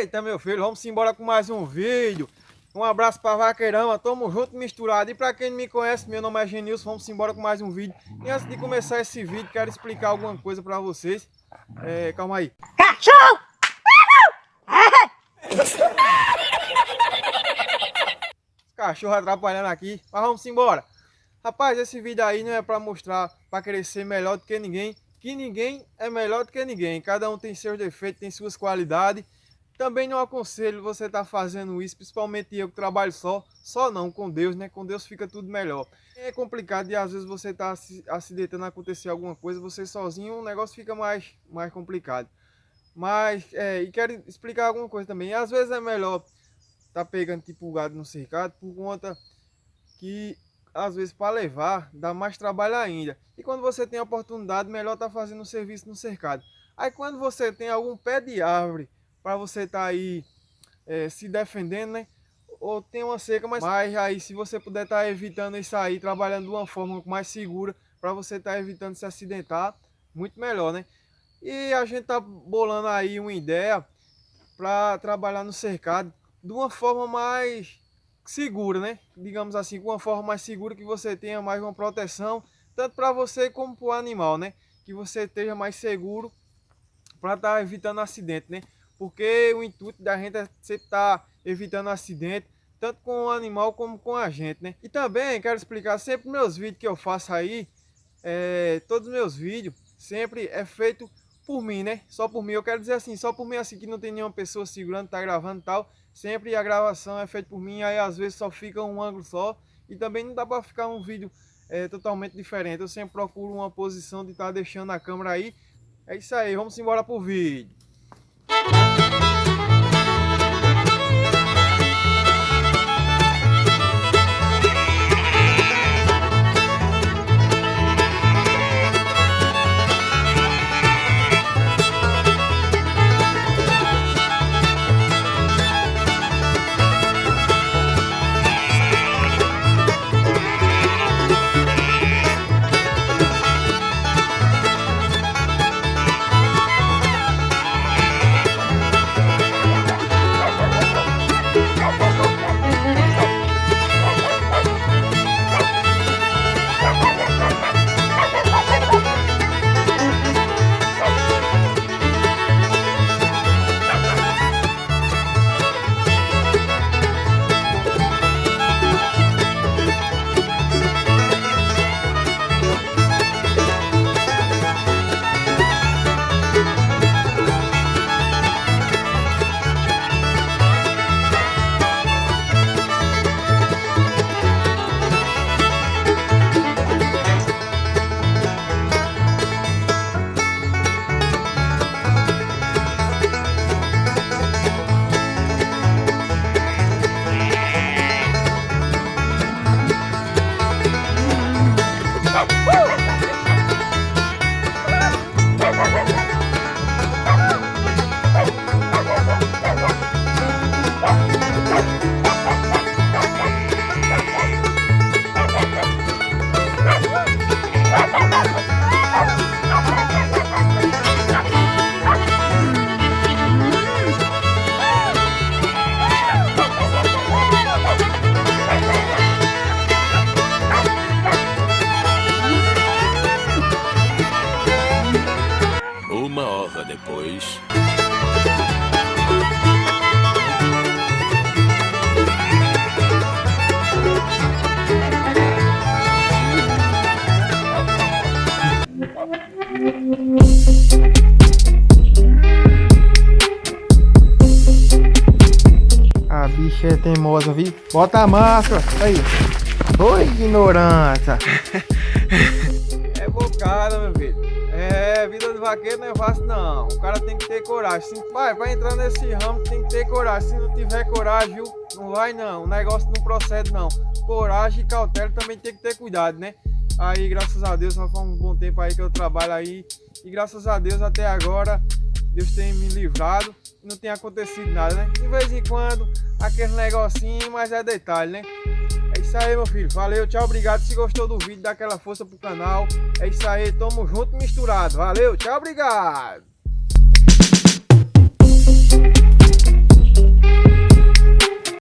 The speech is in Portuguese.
Eita, meu filho, vamos embora com mais um vídeo. Um abraço pra Vaqueirama, tamo junto, misturado. E pra quem não me conhece, meu nome é Genilson, vamos embora com mais um vídeo. E antes de começar esse vídeo, quero explicar alguma coisa pra vocês. Calma aí. Cachorro! Cachorro atrapalhando aqui, mas vamos embora. Rapaz, esse vídeo aí não é pra mostrar, pra querer ser melhor do que ninguém é melhor do que ninguém. Cada um tem seus defeitos, tem suas qualidades. Também não aconselho você estar fazendo isso, principalmente eu que trabalho só não, com Deus, né? Com Deus fica tudo melhor. É complicado e às vezes você está acidentando, acontecer alguma coisa, você sozinho, o negócio fica mais complicado. Mas, e quero explicar alguma coisa também. Às vezes é melhor tá pegando tipo gado no cercado, por conta que às vezes para levar dá mais trabalho ainda. E quando você tem a oportunidade, melhor tá fazendo o serviço no cercado. Aí quando você tem algum pé de árvore para você estar aí se defendendo, né? Ou tem uma seca, mas aí se você puder estar evitando isso aí, trabalhando de uma forma mais segura, para você estar evitando se acidentar, muito melhor, né? E a gente tá bolando aí uma ideia para trabalhar no cercado de uma forma mais segura, né? Digamos assim, com uma forma mais segura, que você tenha mais uma proteção, tanto para você como para o animal, né? Que você esteja mais seguro para estar evitando acidente, né? Porque o intuito da gente é sempre estar evitando acidente, tanto com o animal como com a gente, né? E também quero explicar sempre meus vídeos que eu faço aí, todos os meus vídeos sempre é feito por mim, né? Só por mim. Eu quero dizer assim, só por mim, assim, que não tem nenhuma pessoa segurando, tá gravando e tal. Sempre a gravação é feita por mim, aí às vezes só fica um ângulo só. E também não dá para ficar um vídeo totalmente diferente. Eu sempre procuro uma posição de estar deixando a câmera aí. É isso aí, vamos embora pro vídeo. Uma hora depois. A bicha é teimosa, viu? Bota a máscara. Aí. Oi, ignorância. É bocada, meu filho. Vida de vaqueiro não é fácil, não. O cara tem que ter coragem. Vai entrar nesse ramo, tem que ter coragem. Se não tiver coragem, viu? Não vai, não. O negócio não procede, não. Coragem e cautela também tem que ter cuidado, né? Aí, graças a Deus, já faz um bom tempo aí que eu trabalho aí. E graças a Deus, até agora, Deus tem me livrado. Não tem acontecido nada, né? De vez em quando, aquele negocinho, mas é detalhe, né? É isso aí, meu filho. Valeu, tchau, obrigado. Se gostou do vídeo, dá aquela força pro canal. É isso aí, tamo junto, misturado. Valeu, tchau, obrigado.